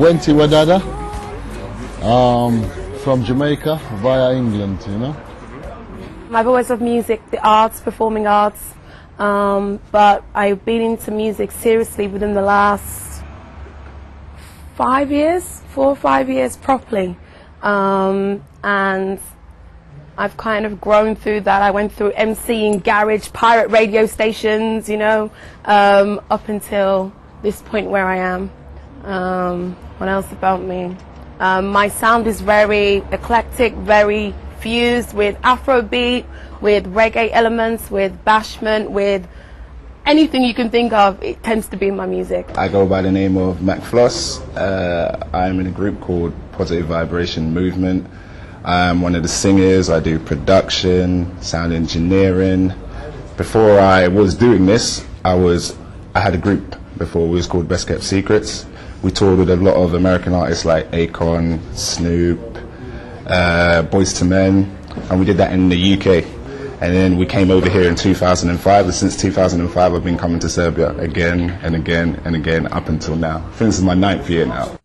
Wenti Wadada, from Jamaica via England, you know. I've always loved music, the arts, performing arts, but I've been into music seriously within the last 5 years, 4 or 5 years properly, and I've kind of grown through that. I went through MCing garage pirate radio stations, you know, up until this point where I am. What else about me? My sound is very eclectic, very fused with Afrobeat, with reggae elements, with bashment, with anything you can think of. It tends to be in my music. I go by the name of McFloss. I'm in a group called Positive Vibration Movement. I'm one of the singers. I do production, sound engineering. Before I was doing this, I had a group before. We was called Best Kept Secrets. We toured with a lot of American artists like Akon, Snoop, Boyz II Men, and we did that in the UK. And then we came over here in 2005, and since 2005 I've been coming to Serbia again and again and again up until now. I think this is my 9th year now.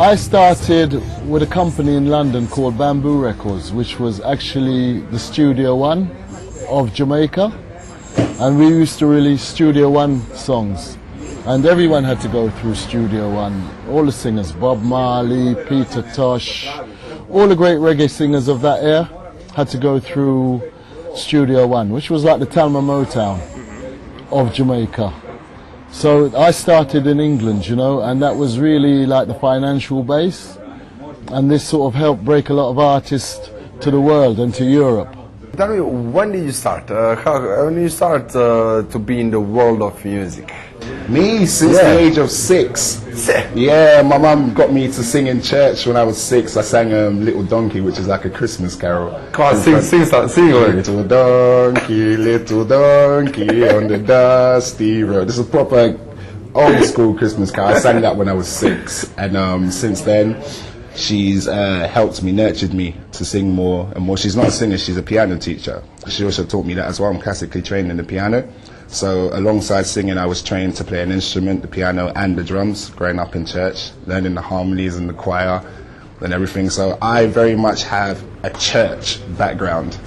I started with a company in London called Bamboo Records, which was actually the Studio One of Jamaica, and we used to release Studio One songs, and everyone had to go through Studio One. All the singers, Bob Marley, Peter Tosh, all the great reggae singers of that era had to go through Studio One, which was like the Talma Motown of Jamaica. So I started in England, you know, and that was really like the financial base, and this sort of helped break a lot of artists to the world and to Europe. Tell me, when did you start? When did you start to be in the world of music? Me, since the age of 6. Yeah, my mum got me to sing in church when I was 6. I sang Little Donkey, which is like a Christmas carol. Come on, sing Little donkey on the dusty road. This is a proper old school Christmas carol. I sang that when I was 6, and since then she's helped me, nurtured me to sing more and more. She's not a singer, she's a piano teacher. She also taught me that as well. I'm classically trained in the piano. So alongside singing, I was trained to play an instrument, the piano and the drums, growing up in church, learning the harmonies and the choir and everything. So I very much have a church background.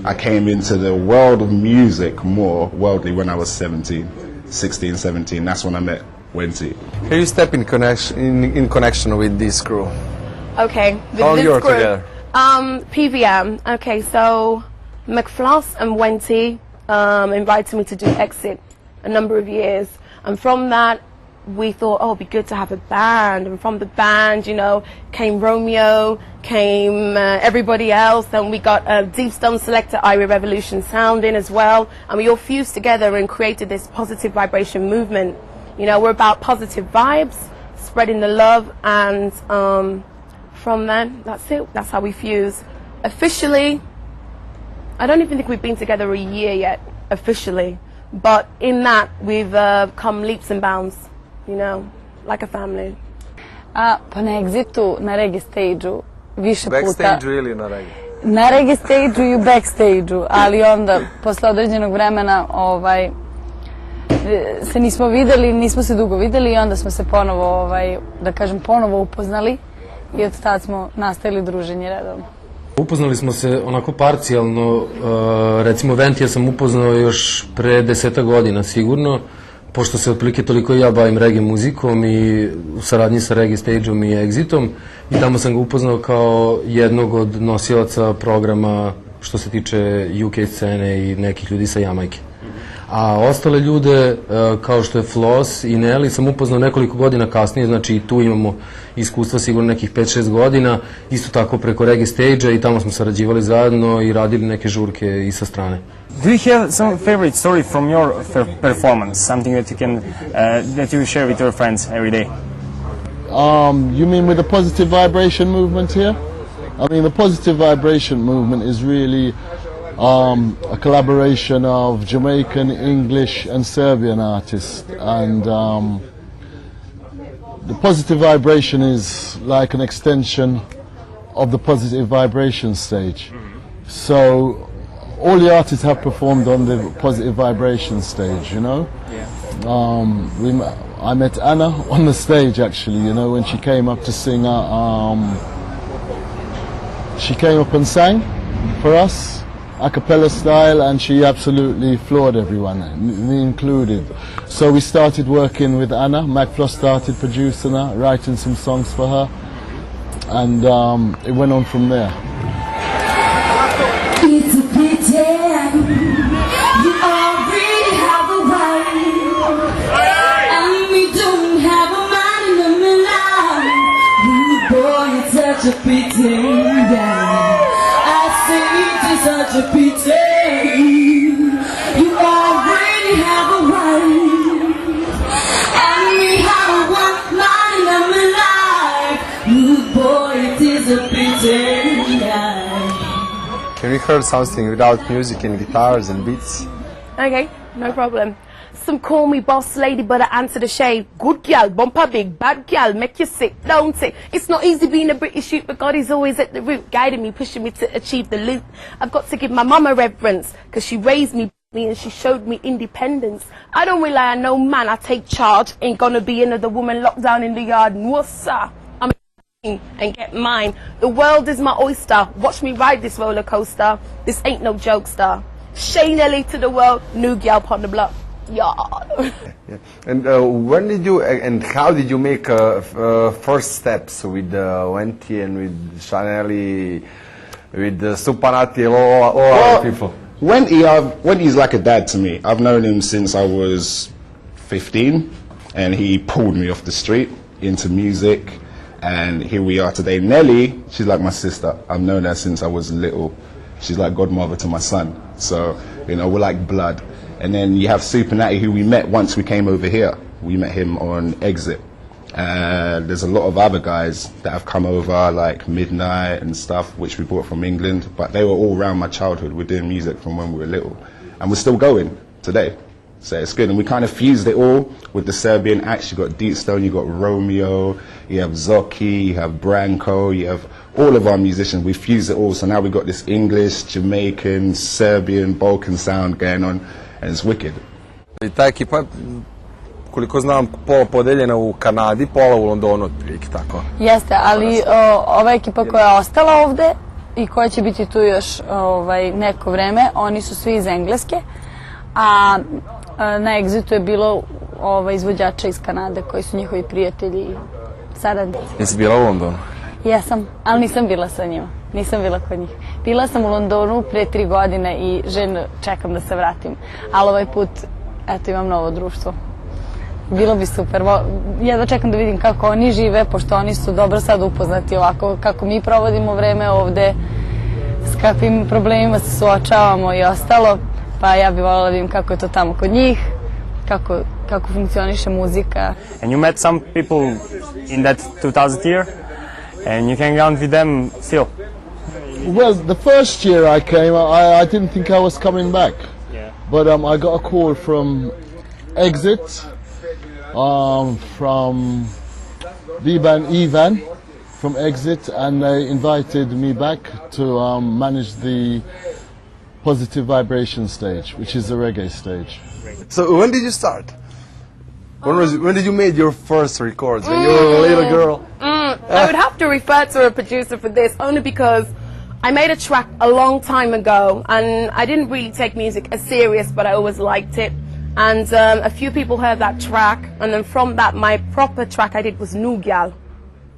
I came into the world of music more worldly when I was 16, 17. That's when I met Wenti. Can you step in connection with this crew? Okay, with How this you're group, together? PVM. Okay, so McFloss and Wenti invited me to do Exit a number of years, and from that we thought, oh, it'd be good to have a band, and from the band, you know, came Romeo, came everybody else, and we got a Deep Stone Selector Irie Revolution sound in as well, and we all fused together and created this positive vibration movement. You know, we're about positive vibes, spreading the love, and from then, that's it. That's how we fuse. Officially, I don't even think we've been together a year yet, officially. But in that, we've come leaps and bounds, you know, like a family. Pa na Exitu, na reggae stage-u, više puta... Backstage-u ili na reggae? Na reggae stage-u i u backstage-u, ali onda, posle određenog vremena, se nismo videli, nismo se dugo videli i onda smo se ponovo, da kažem, ponovo upoznali i od tada smo nastavili druženje redovno. Upoznali smo se onako parcijalno, recimo Ventija sam upoznao još pre 10 godina sigurno, pošto se otprilike toliko ja bavim reggae muzikom i u saradnji sa reggae stage-om i Exitom, i tamo sam ga upoznao kao jednog od nosilaca programa što se tiče UK scene i nekih ljudi sa Jamajke. A ostale ljude, kao što je Floss i Nelly, sam upoznao nekoliko godina kasnije, znači i tu imamo iskustva sigurno nekih 5-6 godina, isto tako preko reggae stage-a, i tamo smo sarađivali zajedno i radili neke žurke i sa strane. Do you have some favorite story from your performance? Something that you can that you share with your friends every day? You mean with the positive vibration movement here? I mean, the positive vibration movement is really a collaboration of Jamaican, English and Serbian artists, and the positive vibration is like an extension of the positive vibration stage. So all the artists have performed on the positive vibration stage, you know. I met Anna on the stage actually, you know, when she came up to sing. She came up and sang for us, a cappella style, and she absolutely floored everyone, me included. So we started working with Anna. McFloss started producing her, writing some songs for her, and it went on from there. It's a pity you already have a wife, and we don't have a man in the life. Rude boy, it's such a pity. I say it's such a pity. You already have a wife, and we have one man in the life. Rude boy, it is a pity. Can we hear something without music and guitars and beats? Okay, no problem. Some call me boss lady, but I answer the shade. Good gal, bumper big, bad gal, make you sick, don't it? It's not easy being a British youth, but God is always at the root, guiding me, pushing me to achieve the loot. I've got to give my mama reverence, cause she raised me and she showed me independence. I don't rely on no man, I take charge. Ain't gonna be another woman locked down in the yard. What's up? I'm and get mine. The world is my oyster. Watch me ride this roller coaster. This ain't no jokester. Shane Ellie to the world, new gal on the block. Yeah. And when did you and how did you make first steps with Wenty and with Chanelli, with Supanati, all other people? Wenty's like a dad to me. I've known him since I was 15, and he pulled me off the street into music. And here we are today. Nelly, she's like my sister. I've known her since I was little. She's like godmother to my son. So, you know, we're like blood. And then you have Super Natty, who we met once we came over here. We met him on Exit. There's a lot of other guys that have come over, like Midnight and stuff, which we brought from England. But they were all around my childhood. We're doing music from when we were little. And we're still going today. So it's good, and we kind of fused it all with the Serbian acts. You got Deepstone, you got Romeo, you have Zoki, you have Branko, you have all of our musicians. We fused it all, so now we got this English, Jamaican, Serbian, Balkan sound going on, and it's wicked. I ta ekipa je, koliko znam, pola podeljena u Kanadi, pola u Londonu, otprilike tako. Jeste, ali ova ekipa koja je ostala ovde i koja će biti tu još neko vreme, oni su svi iz Engleske, a na Exitu je bilo izvođača iz Kanade koji su njihovi prijatelji i saradnici. Jesi bila u Londonu? Jesam, ali nisam bila sa njima, nisam bila kod njih. Bila sam u Londonu pre 3 godine i željno čekam da se vratim, ali ovaj put, eto, imam novo društvo. Bilo bi super, jedva čekam da vidim kako oni žive, pošto oni su dobro sad upoznati ovako kako mi provodimo vreme ovde, s kakvim problemima se suočavamo i ostalo. Pa ja bih voljela da vidim kako je to tamo kod njih, kako funkcioniše muzika. And you met some people in that 2000 year, and you hang out with them still. Well, the first year I came, I didn't think I was coming back. Yeah. But I got a call from Exit, from Ivan from Exit, and they invited me back to manage the Positive Vibration stage, which is the reggae stage. So when did you start? When did you make your first records? When you were a little girl? I would have to refer to a producer for this, only because I made a track a long time ago and I didn't really take music as serious, but I always liked it. And a few people heard that track, and then from that, my proper track I did was New Gal,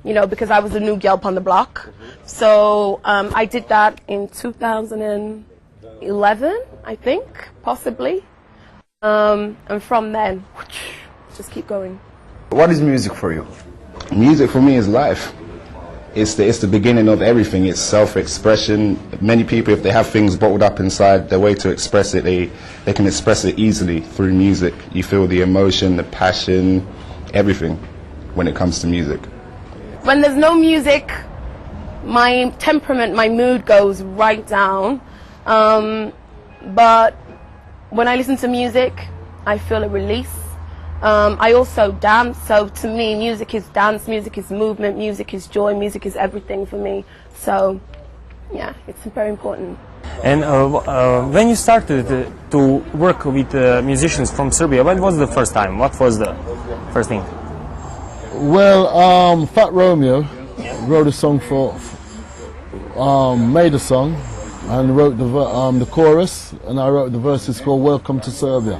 you know, because I was a new girl on the block. So I did that in 2011, I think, possibly. And from then, just keep going. What is music for you? Music for me is life. It's the beginning of everything. It's self-expression. Many people, if they have things bottled up inside, their way to express it, they can express it easily through music. You feel the emotion, the passion, everything when it comes to music. When there's no music, my temperament, my mood goes right down. But when I listen to music, I feel a release. I also dance, so to me, music is dance, music is movement, music is joy, music is everything for me. So, yeah, it's very important. And when you started to work with musicians from Serbia, when was the first time? What was the first thing? Well, Fat Romeo wrote a song made a song and wrote the chorus, and I wrote the verses called Welcome to Serbia.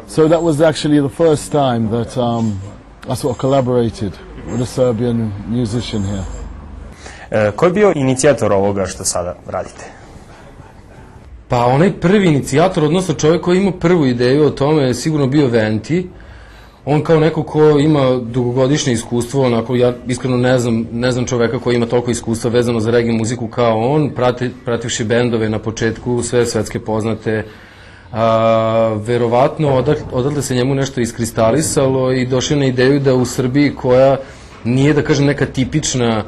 So that was actually the first time that I sort of collaborated with a Serbian musician here. Ko je bio inicijator ovoga što sada radite? Pa onaj prvi inicijator, odnosno čovjek koji ima prvu ideju o tome je sigurno bio Venti. On kao neko ko ima dugogodišnje iskustvo, onako ja iskreno ne znam čoveka koji ima toliko iskustva vezano za reggae muziku kao on, prativši bendove na početku, sve svetske poznate. Verovatno odatle se njemu nešto iskristalisalo i došao na ideju da u Srbiji, koja nije, da kažem, neka tipična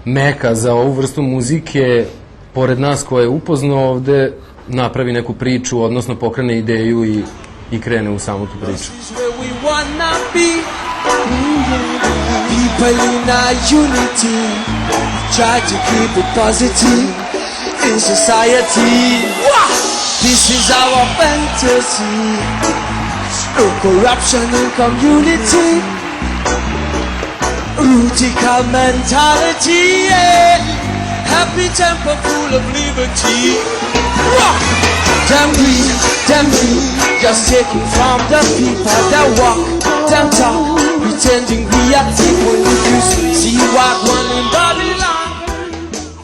meka za ovu vrstu muzike, pored nas koja je upoznao ovde, napravi neku priču, odnosno pokrene ideju i krene u samu tu priču. This is our fantasy. No corruption in community. Rutical mentality, yeah. Happy temper full of liberty. Damn we, just taking from the people that walk, them talk, pretending we are people who see what one in Babylon.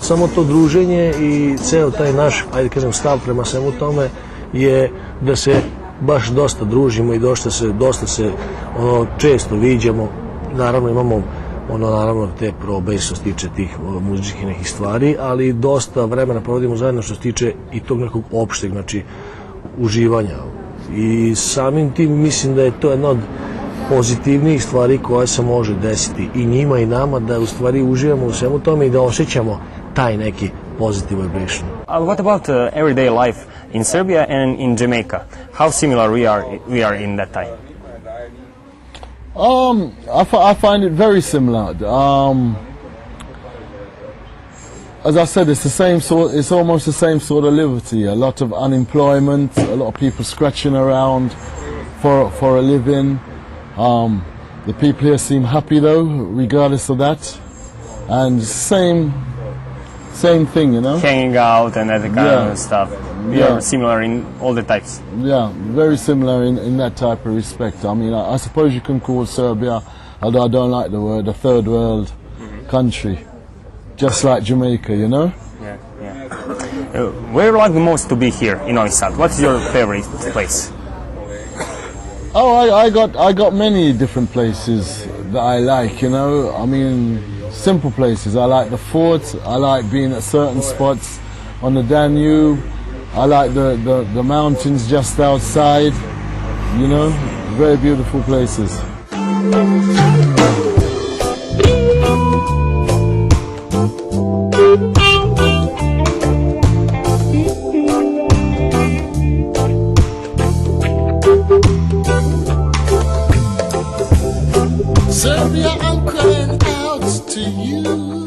Samo to druženje i ceo taj naš, ajde kažem, stav prema svemu tome je da se baš dosta družimo i dosta se često viđamo. Naravno imamo naravno te probe što se tiče tih muzičkih nekih stvari, ali dosta vremena provodimo zajedno što se tiče i tog nekog opšteg, znači uživanja. I samim tim mislim da je to jedna od pozitivnijih stvari koja se može desiti i njima i nama, da u stvari uživamo u svemu tome i da osjećamo taj neki positive vibration. What about everyday life in Serbia and in Jamaica? How similar we are in that time? I find it very similar. As I said, it's almost the same sort of liberty. A lot of unemployment, a lot of people scratching around for a living. The people here seem happy though, regardless of that. And same thing, you know? Hanging out and that kind of stuff. We are similar in all the types. Yeah, very similar in that type of respect. I mean, I suppose you can call Serbia, although I don't like the word, a third world country. Just like Jamaica, you know? Yeah. Where you like the most to be here in Novi Sad? What's your favorite place? Oh, I got many different places that I like, you know? I mean, simple places. I like the fort, I like being at certain spots on the Danube, I like the mountains just outside, you know? Very beautiful places. Serbia, I'm crying out to you.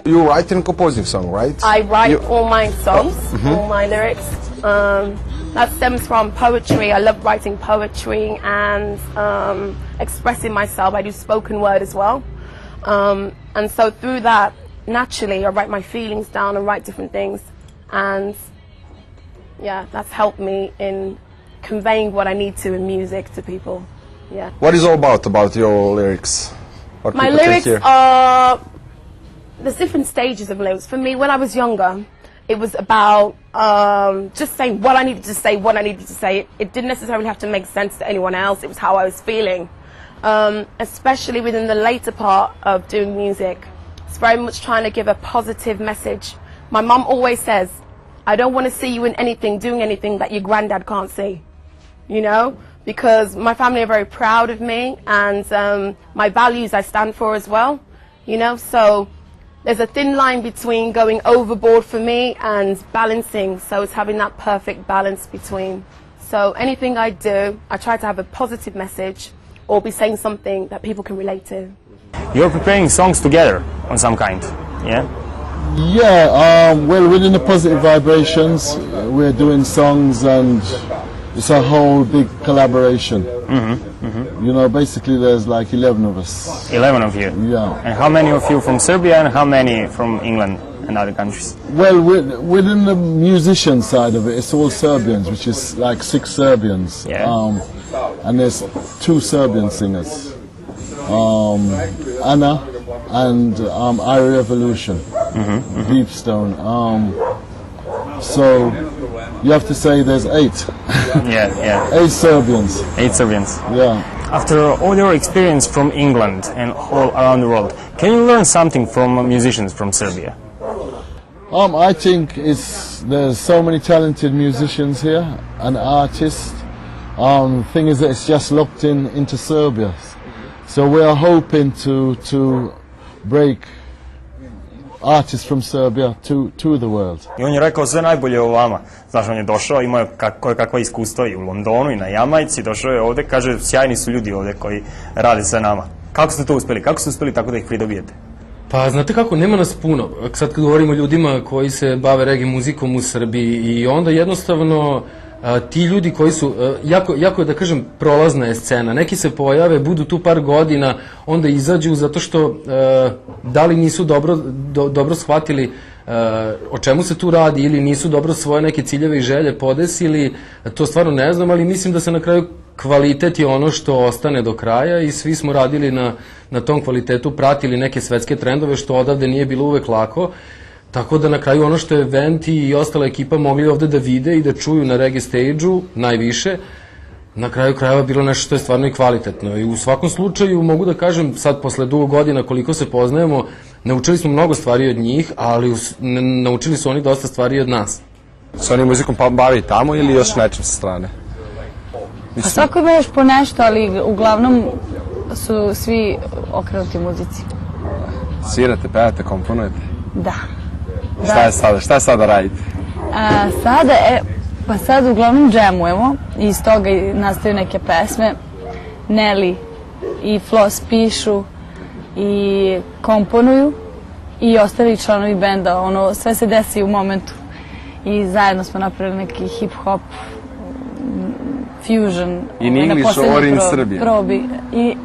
You write and compose song, right? I write all my songs, all my lyrics. That stems from poetry. I love writing poetry and expressing myself. I do spoken word as well. And so through that, naturally, I write my feelings down and write different things. And yeah, that's helped me in conveying what I need to in music to people. Yeah. What is all about your lyrics? What My people can lyrics hear? are, there's different stages of lyrics. For me, when I was younger, it was about just saying what I needed to say, what I needed to say. It didn't necessarily have to make sense to anyone else. It was how I was feeling. Especially within the later part of doing music, it's very much trying to give a positive message. My mum always says, I don't want to see you in anything, doing anything that your granddad can't see, you know, because my family are very proud of me, and my values I stand for as well, you know, so there's a thin line between going overboard for me and balancing, so it's having that perfect balance between. So anything I do, I try to have a positive message or be saying something that people can relate to. You're preparing songs together on some kind, yeah? Yeah, well, within the Positive Vibrations, we're doing songs, and it's a whole big collaboration. You know, basically there's like 11 of us. 11 of you. Yeah. And how many of you from Serbia and how many from England and other countries? Well, within the musician side of it, it's all Serbians, which is like 6 Serbians. Yeah. And there's 2 Serbian singers, Anna and Irie Evolution, Deep Stone. So you have to say there's 8. Yeah. 8 Serbians. 8 Serbians. Yeah. After all your experience from England and all around the world, can you learn something from musicians from Serbia? I think there's so many talented musicians here and artists. The thing is that it's just locked into Serbia. So we are hoping to break artists from Serbia to the world. I on je rekao sve najbolje o vama. Znaš, on je došao, imao je koje kakva iskustva i u Londonu i na Jamajci, došao je ovde, kaže, sjajni su ljudi ovde koji rade sa nama. Kako ste to uspeli? Kako ste uspeli tako da ih pridobijete? Pa znate kako, nema nas puno. Sad kad govorimo o ljudima koji se bave reggae muzikom u Srbiji, i onda jednostavno ti ljudi koji su, jako je da kažem prolazna je scena, neki se pojave, budu tu par godina, onda izađu zato što da li nisu dobro shvatili o čemu se tu radi ili nisu dobro svoje neke ciljeve i želje podesili, to stvarno ne znam, ali mislim da se na kraju kvalitet je ono što ostane do kraja i svi smo radili na tom kvalitetu, pratili neke svetske trendove što odavde nije bilo uvek lako. Tako da na kraju ono što je Venti i ostala ekipa mogli ovde da vide i da čuju na reggae stage-u najviše, na kraju krajeva bilo nešto što je stvarno i kvalitetno. I u svakom slučaju mogu da kažem sad posle dugo godina koliko se poznajemo, naučili smo mnogo stvari od njih, ali naučili su oni dosta stvari od nas. Se oni muzikom bavi tamo ili još nečim sa strane? Pa svako ima još po nešto, ali uglavnom su svi okrenuti muzici. Svirate, pevate, komponujete? Da. Šta je sada radite? Sad uglavnom džemujemo i iz toga nastaju neke pesme. Nelly i Floss pišu i komponuju i ostali članovi benda, ono sve se desi u momentu i zajedno smo napravili neki hip-hop fusion. In English or in Serbian? I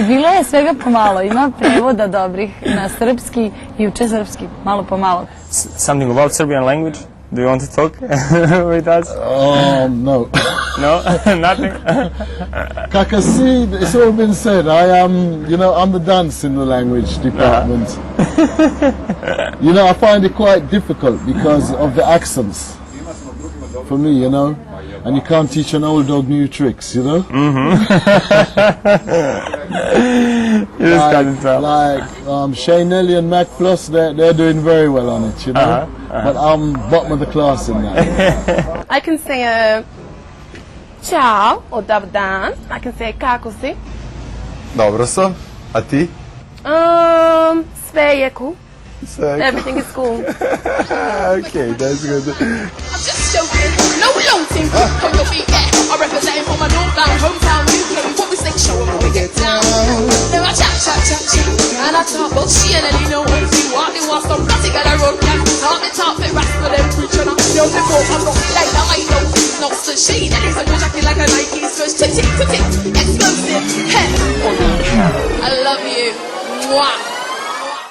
bilo je svega pomalo, ima prevoda dobrih na srpski i uče srpski, malo po malo. Something about Serbian language? Do you want to talk with us? No. No? Nothing? Kaka, see, it's all been said. I'm the dance in the language department. I find it quite difficult because of the accents. For me, and you can't teach an old dog new tricks, Like Shane Nelly and Mac Floss, they're doing very well on it, But I'm bottom of the class in that. I can say ciao or dobar dan. I can say kako si. Dobro sam, a ti? Sve je cool. Everything is cool. Okay, that's good. I'm just joking, no floating. Come your feet, yeah. I represent for my northbound hometown UK. What we say, show 'em how we get down. Then I chat, and I talk about she and then you know when you walk, they want some plastic and I run down. Talk, fit rap for them preaching. Yo, before I'm not like that, I know. Not so shady, that is a good jacket like a Nike switch. Tick, explosive. Hey, I love you. Mwah.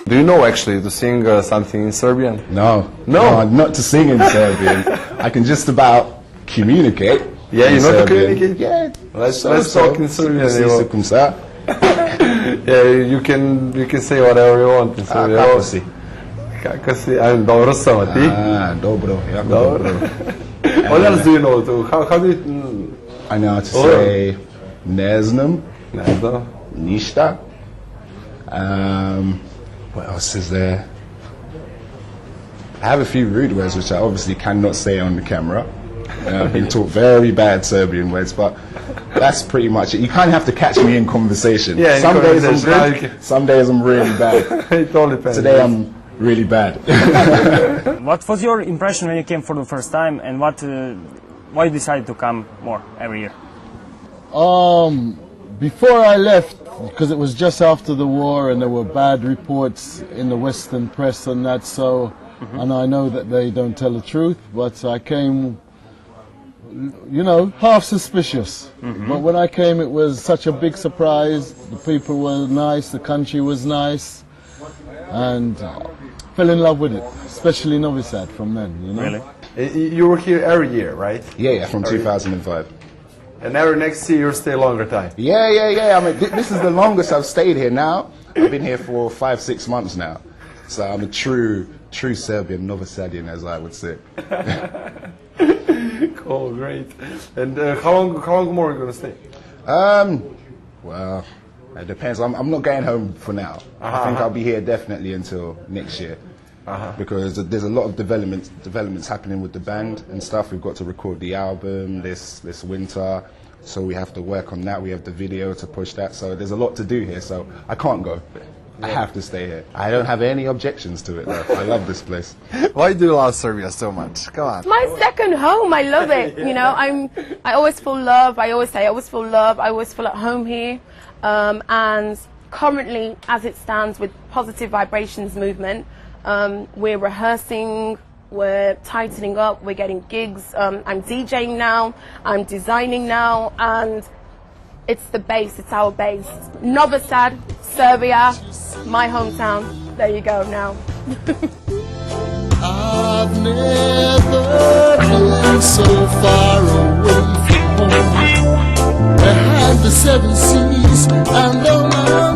Do you know actually to sing something in Serbian? No, not to sing in Serbian. I can just about communicate. Yeah, you know to Serbian. communicate? Yeah. Let's talk in Serbian. Si comme ça. Yeah, you can say whatever you want in Serbian. Kako si? Kako si? Dobro sam, a ti? Dobro. Jako Dobro. What else do you know too? How do you... I know how to say ne znam, Ne znam. ništa. What else is there? I have a few rude words which I obviously cannot say on the camera. I've been taught very bad Serbian words, but that's pretty much it. You kind of have to catch me in conversation. Yeah, in some days I'm conversation. good, some days I'm really bad. It all depends. Today I'm really bad. What was your impression when you came for the first time, and why you decided to come more every year? Before I left, because it was just after the war and there were bad reports in the Western press and that, so, and I know that they don't tell the truth, but I came, you know, half suspicious. But when I came, it was such a big surprise. The people were nice, the country was nice, and fell in love with it, especially Novi Sad from then, you know. Really? You were here every year, right? Yeah, from 2005. And every next year you stay longer time. Yeah. I mean, this is the longest I've stayed here now. I've been here for 5-6 months now. So I'm a true Serbian, Novosadian, as I would say. Cool, great. And how long more are you going to stay? Well, it depends. I'm not going home for now. I think I'll be here definitely until next year. Because there's a lot of developments happening with the band and stuff. We've got to record the album this winter, so we have to work on that. We have the video to push that, so there's a lot to do here. So I can't go. I have to stay here. I don't have any objections to it though. I love this place. Why do you love Serbia so much? Come on. My second home. I love it. You know, I always feel love. I always say I always feel love. I always feel at home here. And currently, as it stands with Positive Vibrations movement, we're rehearsing, we're tightening up, we're getting gigs. I'm DJing now, I'm designing now, and it's the base, it's our base. Novi Sad, Serbia, my hometown. There you go now. I've never been so far away from home, behind the 7 seas and the mountains.